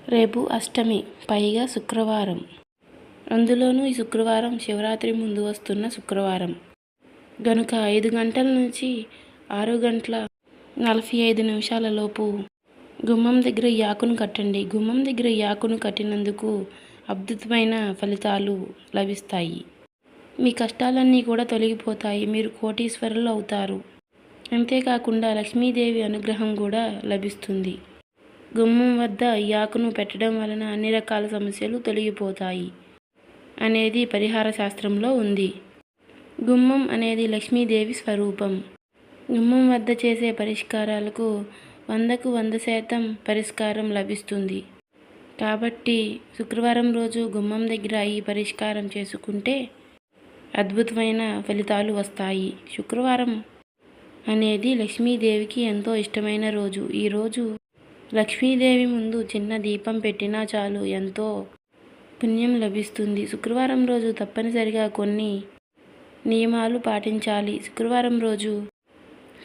రేపు అష్టమి, పైగా శుక్రవారం. అందులోనూ ఈ శుక్రవారం శివరాత్రి ముందు వస్తున్న శుక్రవారం గనుక 5 గంటల నుంచి 6:45 లోపు గుమ్మం దగ్గర ఈ ఆకును కట్టండి. గుమ్మం దగ్గర ఈ ఆకును కట్టినందుకు అద్భుతమైన ఫలితాలు లభిస్తాయి. మీ కష్టాలన్నీ కూడా తొలగిపోతాయి. మీరు కోటీశ్వరులు అవుతారు. అంతేకాకుండా లక్ష్మీదేవి అనుగ్రహం కూడా లభిస్తుంది. గుమ్మం వద్ద ఈ ఆకును పెట్టడం వలన అన్ని రకాల సమస్యలు తొలగిపోతాయి అనేది పరిహార శాస్త్రంలో ఉంది. గుమ్మం అనేది లక్ష్మీదేవి స్వరూపం. గుమ్మం వద్ద చేసే పరిష్కారాలకు 100కు 100% పరిష్కారం లభిస్తుంది. కాబట్టి శుక్రవారం రోజు గుమ్మం దగ్గర ఈ పరిష్కారం చేసుకుంటే అద్భుతమైన ఫలితాలు వస్తాయి. శుక్రవారం అనేది లక్ష్మీదేవికి ఎంతో ఇష్టమైన రోజు. ఈరోజు లక్ష్మీదేవి ముందు చిన్న దీపం పెట్టినా చాలు, ఎంతో పుణ్యం లభిస్తుంది. శుక్రవారం రోజు తప్పనిసరిగా కొన్ని నియమాలు పాటించాలి. శుక్రవారం రోజు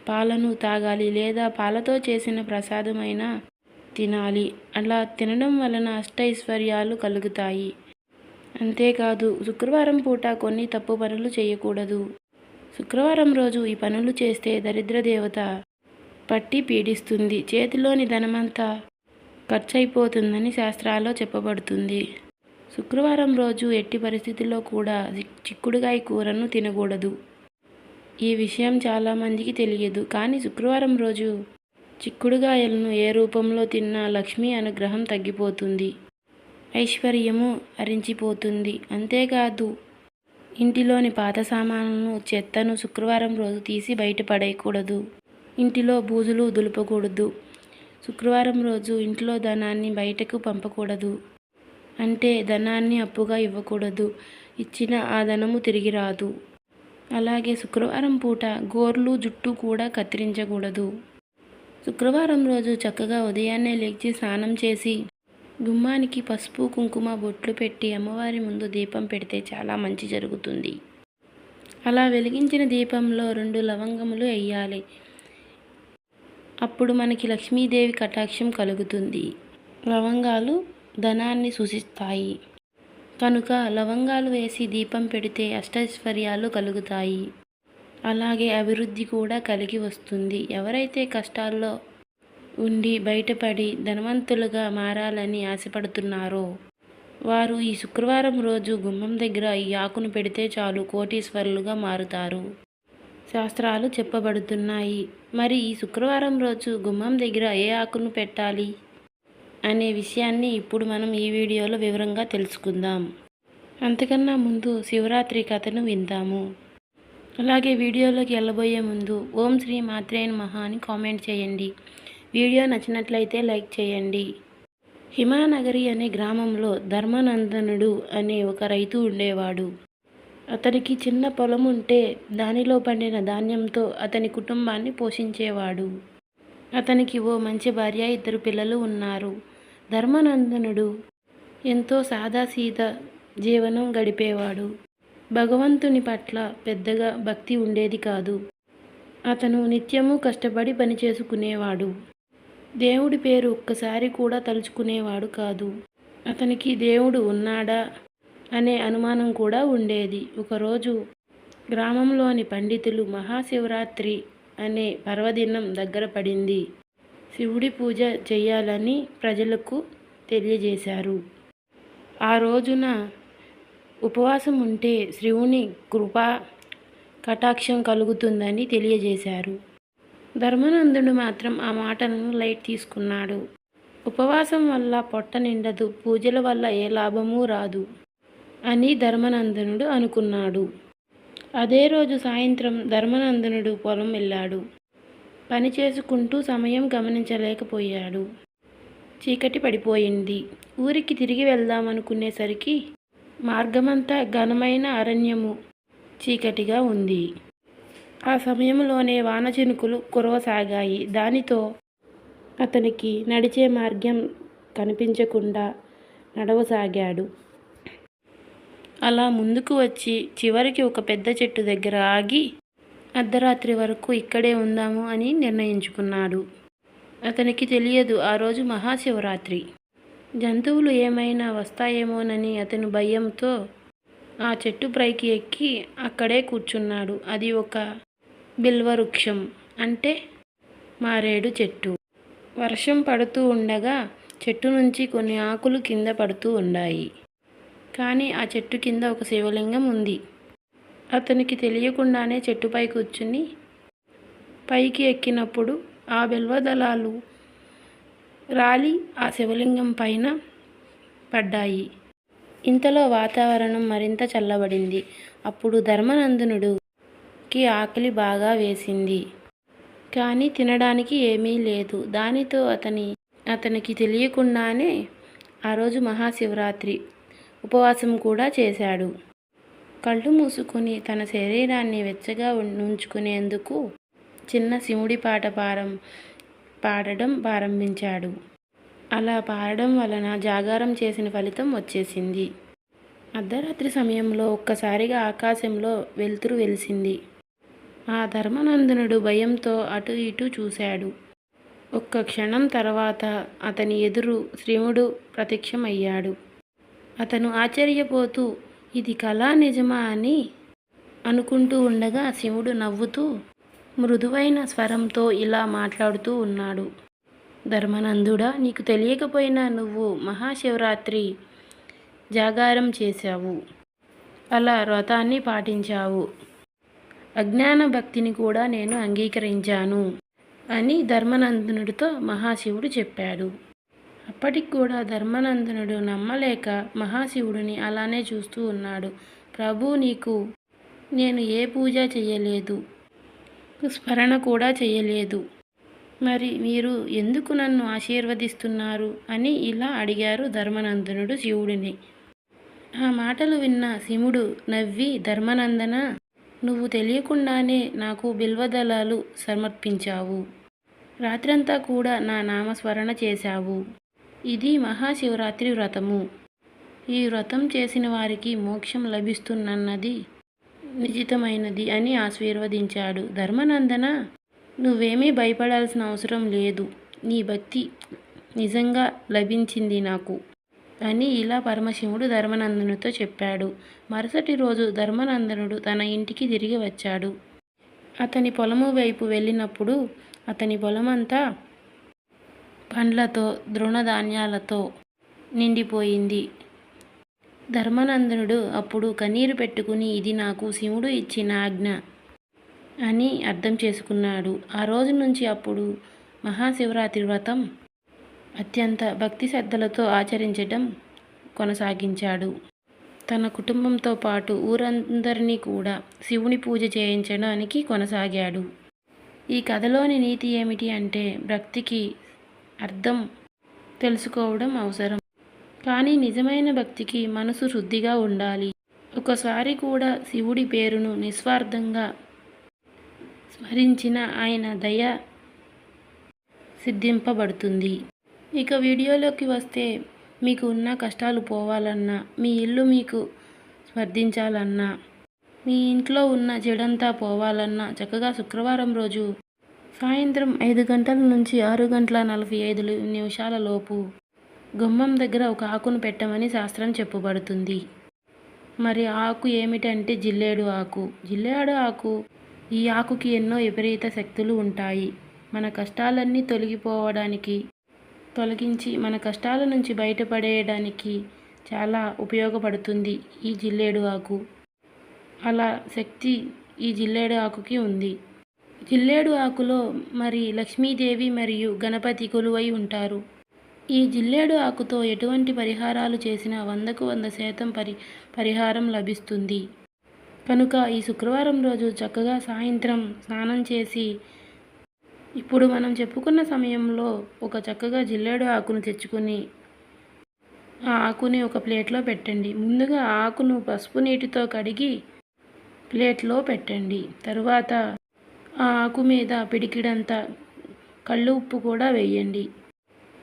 పాలను తాగాలి లేదా పాలతో చేసిన ప్రసాదమైనా తినాలి. అలా తినడం వలన అష్టైశ్వర్యాలు కలుగుతాయి. అంతేకాదు శుక్రవారం పూట కొన్ని తప్పు పనులు చేయకూడదు. శుక్రవారం రోజు ఈ పనులు చేస్తే దరిద్ర దేవత పట్టి పీడిస్తుంది. చేతిలోని ధనమంతా ఖర్చయిపోతుందని శాస్త్రాల్లో చెప్పబడుతుంది. శుక్రవారం రోజు ఎట్టి పరిస్థితుల్లో కూడా చిక్కుడుగాయ కూరను తినకూడదు. ఈ విషయం చాలామందికి తెలియదు. కానీ శుక్రవారం రోజు చిక్కుడుగాయలను ఏ రూపంలో తిన్నా లక్ష్మీ అనుగ్రహం తగ్గిపోతుంది, ఐశ్వర్యము హరించిపోతుంది. అంతేకాదు ఇంటిలోని పాత సామాన్లను, చెత్తను శుక్రవారం రోజు తీసి బయట పడేయకూడదు. ఇంటిలో బూజులు దులపకూడదు. శుక్రవారం రోజు ఇంట్లో ధనాన్ని బయటకు పంపకూడదు. అంటే ధనాన్ని అప్పుగా ఇవ్వకూడదు. ఇచ్చిన ఆ ధనము తిరిగి రాదు. అలాగే శుక్రవారం పూట గోర్లు, జుట్టు కూడా కత్తిరించకూడదు. శుక్రవారం రోజు చక్కగా ఉదయాన్నే లేచి స్నానం చేసి గుమ్మానికి పసుపు, కుంకుమ బొట్లు పెట్టి అమ్మవారి ముందు దీపం పెడితే చాలా మంచి జరుగుతుంది. అలా వెలిగించిన దీపంలో 2 లవంగములు వేయాలి. అప్పుడు మనకి లక్ష్మీదేవి కటాక్షం కలుగుతుంది. లవంగాలు ధనాన్ని సూచిస్తాయి కనుక లవంగాలు వేసి దీపం పెడితే అష్టైశ్వర్యాలు కలుగుతాయి. అలాగే అభివృద్ధి కూడా కలిగి వస్తుంది. ఎవరైతే కష్టాల్లో ఉండి బయటపడి ధనవంతులుగా మారాలని ఆశపడుతున్నారో వారు ఈ శుక్రవారం రోజు గుమ్మం దగ్గర ఈ ఆకును పెడితే చాలు, కోటీశ్వరులుగా మారుతారు. శాస్త్రాలు చెప్పబడుతున్నాయి. మరి ఈ శుక్రవారం రోజు గుమ్మం దగ్గర ఏ ఆకును పెట్టాలి అనే విషయాన్ని ఇప్పుడు మనం ఈ వీడియోలో వివరంగా తెలుసుకుందాం. అంతకన్నా ముందు శివరాత్రి కథను విందాము. అలాగే వీడియోలోకి వెళ్ళబోయే ముందు ఓం శ్రీ మాత్రే నమః అని కామెంట్ చేయండి. వీడియో నచ్చినట్లయితే లైక్ చేయండి. హిమానగరి అనే గ్రామంలో ధర్మనందనుడు అనే ఒక రైతు ఉండేవాడు. అతనికి చిన్న పొలం ఉంటే దానిలో పండిన ధాన్యంతో అతని కుటుంబాన్ని పోషించేవాడు. అతనికి ఓ మంచి భార్య, 2 పిల్లలు ఉన్నారు. ధర్మనందనుడు ఎంతో సాదాసీదా జీవనం గడిపేవాడు. భగవంతుని పట్ల పెద్దగా భక్తి ఉండేది కాదు. అతను నిత్యము కష్టపడి పని చేసుకునేవాడు. దేవుడి పేరు ఒక్కసారి కూడా తలుచుకునేవాడు కాదు. అతనికి దేవుడు ఉన్నాడా అనే అనుమానం కూడా ఉండేది. ఒకరోజు గ్రామంలోని పండితులు మహాశివరాత్రి అనే పర్వదినం దగ్గర పడింది, శివుడి పూజ చేయాలని ప్రజలకు తెలియజేశారు. ఆ రోజున ఉపవాసం ఉంటే శివుని కృపా కటాక్షం కలుగుతుందని తెలియజేశారు. ధర్మనందుడు మాత్రం ఆ మాటలను లైట్ తీసుకున్నాడు. ఉపవాసం వల్ల పొట్ట నిండదు, పూజల వల్ల ఏ లాభమూ రాదు అని ధర్మనందనుడు అనుకున్నాడు. అదే రోజు సాయంత్రం ధర్మనందనుడు పొలం వెళ్ళాడు. పని చేసుకుంటూ సమయం గమనించలేకపోయాడు. చీకటి పడిపోయింది. ఊరికి తిరిగి వెళ్దామనుకునేసరికి మార్గమంతా ఘనమైన అరణ్యము, చీకటిగా ఉంది. ఆ సమయంలోనే వాన చినుకులు కురవసాగాయి. దానితో అతనికి నడిచే మార్గం కనిపించకుండా నడవసాగాడు. అలా ముందుకు వచ్చి చివరికి ఒక పెద్ద చెట్టు దగ్గర ఆగి అర్ధరాత్రి వరకు ఇక్కడే ఉందాము అని నిర్ణయించుకున్నాడు. అతనికి తెలియదు ఆ రోజు మహాశివరాత్రి. జంతువులు ఏమైనా వస్తాయేమోనని అతను భయంతో ఆ చెట్టు పైకి ఎక్కి అక్కడే కూర్చున్నాడు. అది ఒక బిల్వవృక్షం, అంటే మారేడు చెట్టు. వర్షం పడుతూ ఉండగా చెట్టు నుంచి కొన్ని ఆకులు కింద పడుతూ ఉన్నాయి. కానీ ఆ చెట్టు కింద ఒక శివలింగం ఉంది. అతనికి తెలియకుండానే చెట్టుపై కూర్చుని పైకి ఎక్కినప్పుడు ఆ బిల్వదళాలు రాలి ఆ శివలింగం పైన పడ్డాయి. ఇంతలో వాతావరణం మరింత చల్లబడింది. అప్పుడు ధర్మనందనుడికి ఆకలి బాగా వేసింది. కానీ తినడానికి ఏమీ లేదు. దానితో అతనికి తెలియకుండానే ఆ రోజు మహాశివరాత్రి ఉపవాసం కూడా చేశాడు. కళ్ళు మూసుకుని తన శరీరాన్ని వెచ్చగా ఉంచుకునేందుకు చిన్న శివుడి పాట పాడడం ప్రారంభించాడు. అలా పాడడం వలన జాగారం చేసిన ఫలితం వచ్చేసింది. అర్ధరాత్రి సమయంలో ఒక్కసారిగా ఆకాశంలో వెలుతురు వెలిసింది. ఆ ధర్మనందనుడు భయంతో అటు ఇటు చూశాడు. ఒక్క క్షణం తర్వాత అతని ఎదురు శివుడు ప్రత్యక్షమయ్యాడు. అతను ఆశ్చర్యపోతూ ఇది కళ నిజమా అని అనుకుంటూ ఉండగా శివుడు నవ్వుతూ మృదువైన స్వరంతో ఇలా మాట్లాడుతూ ఉన్నాడు. ధర్మనందుడా, నీకు తెలియకపోయినా నువ్వు మహాశివరాత్రి జాగారం చేశావు. అలా వ్రతాన్ని పాటించావు. అజ్ఞాన భక్తిని కూడా నేను అంగీకరించాను అని ధర్మనందనుడితో మహాశివుడు చెప్పాడు. అప్పటికి కూడా ధర్మనందనుడు నమ్మలేక మహాశివుడిని అలానే చూస్తూ ఉన్నాడు. ప్రభు, నీకు నేను ఏ పూజ చేయలేదు, స్మరణ కూడా చేయలేదు. మరి మీరు ఎందుకు నన్ను ఆశీర్వదిస్తున్నారు అని ఇలా అడిగారు ధర్మనందనుడు శివుడిని. ఆ మాటలు విన్న శివుడు నవ్వి, ధర్మనందన, నువ్వు తెలియకుండానే నాకు బిల్వదళాలు సమర్పించావు. రాత్రంతా కూడా నా నామస్మరణ చేశావు. ఇది మహాశివరాత్రి వ్రతము. ఈ వ్రతం చేసిన వారికి మోక్షం లభిస్తున్నది నిశ్చితమైనది అని ఆశీర్వదించాడు. ధర్మనందన, నువ్వేమీ భయపడాల్సిన అవసరం లేదు. నీ భక్తి నిజంగా లభించింది నాకు అని ఇలా పరమశివుడు ధర్మనందనుడితో చెప్పాడు. మరుసటి రోజు ధర్మనందనుడు తన ఇంటికి తిరిగి వచ్చాడు. అతని పొలము వైపు వెళ్ళినప్పుడు అతని పొలమంతా పండ్లతో తృణధాన్యాలతో నిండిపోయింది. ధర్మనందనుడు అప్పుడు కన్నీరు పెట్టుకుని ఇది నాకు శివుడు ఇచ్చిన ఆజ్ఞ అని అర్థం చేసుకున్నాడు. ఆ రోజు నుంచి అప్పుడు మహాశివరాత్రి వ్రతం అత్యంత భక్తి శ్రద్ధలతో ఆచరించడం కొనసాగించాడు. తన కుటుంబంతో పాటు ఊరందరినీ కూడా శివుని పూజ చేయించడానికి కొనసాగాడు. ఈ కథలోని నీతి ఏమిటి అంటే భక్తికి అర్థం తెలుసుకోవడం అవసరం. కానీ నిజమైన భక్తికి మనసు శుద్ధిగా ఉండాలి. ఒకసారి కూడా శివుడి పేరును నిస్వార్థంగా స్మరించిన ఆయన దయ సిద్ధింపబడుతుంది. ఇక వీడియోలోకి వస్తే మీకు ఉన్న కష్టాలు పోవాలన్నా, మీ ఇల్లు మీకు స్పర్ధించాలన్నా, మీ ఇంట్లో ఉన్న చెడంతా పోవాలన్నా చక్కగా శుక్రవారం రోజు సాయంత్రం 5 గంటల నుంచి 6:45 లోపు గుమ్మం దగ్గర ఒక ఆకును పెట్టమని శాస్త్రం చెప్పబడుతుంది. మరి ఆకు ఏమిటంటే జిల్లేడు ఆకు. జిల్లేడు ఆకు, ఈ ఆకుకి ఎన్నో విపరీత శక్తులు ఉంటాయి. మన కష్టాలన్నీ తొలగించి మన కష్టాల నుంచి బయటపడేయడానికి చాలా ఉపయోగపడుతుంది ఈ జిల్లేడు ఆకు. అలా శక్తి ఈ జిల్లేడు ఆకుకి ఉంది. జిల్లేడు ఆకులో మరి లక్ష్మీదేవి మరియు గణపతి కొలువై ఉంటారు. ఈ జిల్లేడు ఆకుతో ఎటువంటి పరిహారాలు చేసినా 100కు 100% పరిహారం లభిస్తుంది. కనుక ఈ శుక్రవారం రోజు చక్కగా సాయంత్రం స్నానం చేసి ఇప్పుడు మనం చెప్పుకున్న సమయంలో ఒక చక్కగా జిల్లేడు ఆకును తెచ్చుకొని ఆ ఆకుని ఒక ప్లేట్లో పెట్టండి. ముందుగా ఆ ఆకును పసుపు నీటితో కడిగి ప్లేట్లో పెట్టండి. తరువాత ఆ ఆకు మీద పిడికిడంత కళ్ళు ఉప్పు కూడా వేయండి.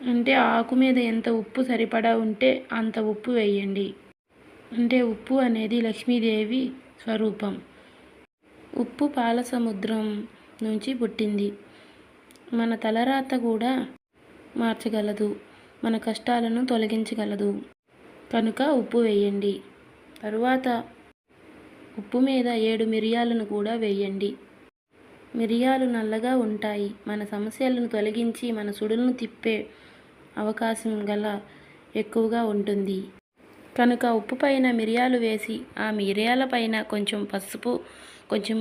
అంటే ఆ ఆకు మీద ఎంత ఉప్పు సరిపడా ఉంటే అంత ఉప్పు వేయండి. అంటే ఉప్పు అనేది లక్ష్మీదేవి స్వరూపం. ఉప్పు పాల సముద్రం నుంచి పుట్టింది. మన తలరాత కూడా మార్చగలదు. మన కష్టాలను తొలగించగలదు. కనుక ఉప్పు వేయండి. తరువాత ఉప్పు మీద 7 మిరియాలను కూడా వేయండి. మిరియాలు నల్లగా ఉంటాయి. మన సమస్యలను తొలగించి మన సుడులను తిప్పే అవకాశం ఎక్కువగా ఉంటుంది. కనుక ఉప్పు పైన మిరియాలు వేసి ఆ మిరియాల పైన కొంచెం పసుపు, కొంచెం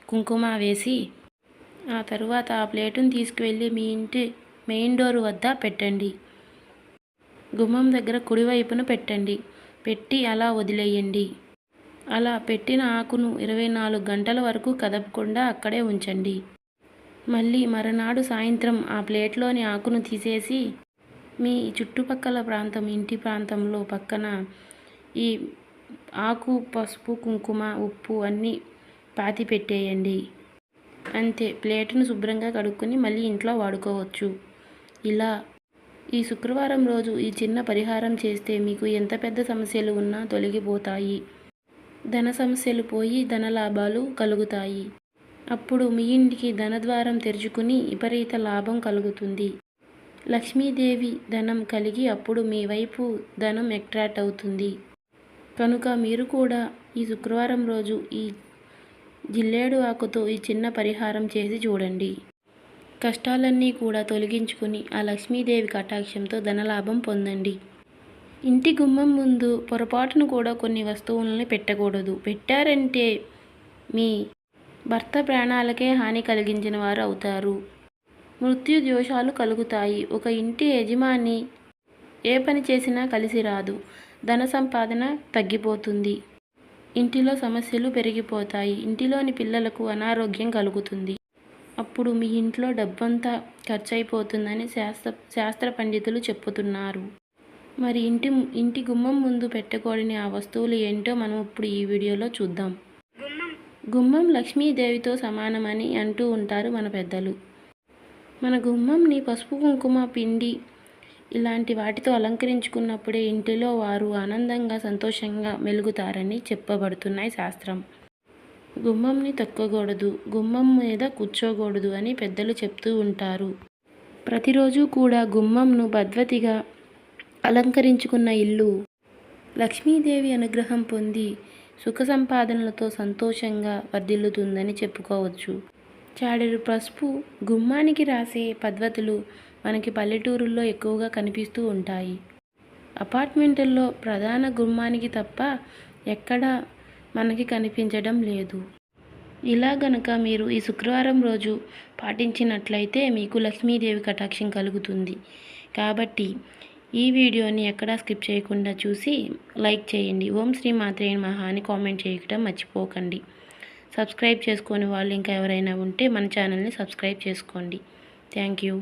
కుంకుమ వేసి ఆ తరువాత ఆ ప్లేటును తీసుకువెళ్ళి మీ ఇంటి మెయిన్ డోర్ వద్ద పెట్టండి. గుమ్మం దగ్గర కుడివైపున పెట్టండి. పెట్టి అలా వదిలేయండి. అలా పెట్టిన ఆకును 24 గంటల వరకు కదపకుండా అక్కడే ఉంచండి. మళ్ళీ మరునాడు సాయంత్రం ఆ ప్లేట్లోని ఆకును తీసేసి మీ చుట్టుపక్కల ప్రాంతం, ఇంటి ప్రాంతంలో పక్కన ఈ ఆకు, పసుపు, కుంకుమ, ఉప్పు అన్నీ పాతి పెట్టేయండి. అంతే. ప్లేటును శుభ్రంగా కడుక్కొని మళ్ళీ ఇంట్లో వాడుకోవచ్చు. ఇలా ఈ శుక్రవారం రోజు ఈ చిన్న పరిహారం చేస్తే మీకు ఎంత పెద్ద సమస్యలు ఉన్నా తొలగిపోతాయి. ధన సమస్యలు పోయి ధనలాభాలు కలుగుతాయి. అప్పుడు మీ ఇంటికి ధనద్వారం తెరుచుకుని విపరీత లాభం కలుగుతుంది. లక్ష్మీదేవి ధనం కలిగి అప్పుడు మీ వైపు ధనం అట్రాక్ట్ అవుతుంది. కనుక మీరు కూడా ఈ శుక్రవారం రోజు ఈ జిల్లేడు ఆకుతో ఈ చిన్న పరిహారం చేసి చూడండి. కష్టాలన్నీ కూడా తొలగించుకుని ఆ లక్ష్మీదేవి కటాక్షంతో ధనలాభం పొందండి. ఇంటి గుమ్మం ముందు పొరపాటును కూడా కొన్ని వస్తువులని పెట్టకూడదు. పెట్టారంటే మీ భర్త ప్రాణాలకే హాని కలిగించిన వారు అవుతారు. మృత్యు దోషాలు కలుగుతాయి. ఒక ఇంటి యజమాని ఏ పని చేసినా కలిసి రాదు. ధన సంపాదన తగ్గిపోతుంది. ఇంటిలో సమస్యలు పెరిగిపోతాయి. ఇంటిలోని పిల్లలకు అనారోగ్యం కలుగుతుంది. అప్పుడు మీ ఇంట్లో డబ్బంతా ఖర్చయిపోతుందని శాస్త్ర పండితులు చెప్పుతున్నారు. మరి ఇంటి గుమ్మం ముందు పెట్టకూడని ఆ వస్తువులు ఏంటో మనం ఇప్పుడు ఈ వీడియోలో చూద్దాం. గుమ్మం లక్ష్మీదేవితో సమానమని అంటూ ఉంటారు మన పెద్దలు. మన గుమ్మంని పసుపు, కుంకుమ, పిండి ఇలాంటి వాటితో అలంకరించుకున్నప్పుడే ఇంటిలో వారు ఆనందంగా, సంతోషంగా మెలుగుతారని చెప్పబడుతున్నాయి శాస్త్రం. గుమ్మంని తొక్కకూడదు, గుమ్మం మీద కూర్చోకూడదు అని పెద్దలు చెప్తూ ఉంటారు. ప్రతిరోజు కూడా గుమ్మంను భద్వతిగా అలంకరించుకున్న ఇల్లు లక్ష్మీదేవి అనుగ్రహం పొంది సుఖ సంపాదనలతో సంతోషంగా వర్ధిల్లుతుందని చెప్పుకోవచ్చు. చాడెడు పసుపు గుమ్మానికి రాసే పద్ధతులు మనకి పల్లెటూరుల్లో ఎక్కువగా కనిపిస్తూ ఉంటాయి. అపార్ట్మెంట్లలో ప్రధాన గుమ్మానికి తప్ప ఎక్కడా మనకి కనిపించడం లేదు. ఇలా గనక మీరు ఈ శుక్రవారం రోజు పాటించినట్లయితే మీకు లక్ష్మీదేవి కటాక్షం కలుగుతుంది. కాబట్టి ఈ వీడియోని ఎక్కడా స్కిప్ చేయకుండా చూసి లైక్ చేయండి. ఓం శ్రీ మాత్రే నమః అని కామెంట్ చేయడం మర్చిపోకండి. సబ్స్క్రైబ్ చేసుకొని వాళ్ళు ఇంకా ఎవరైనా ఉంటే మన ఛానల్ని సబ్స్క్రైబ్ చేసుకోండి. Thank you.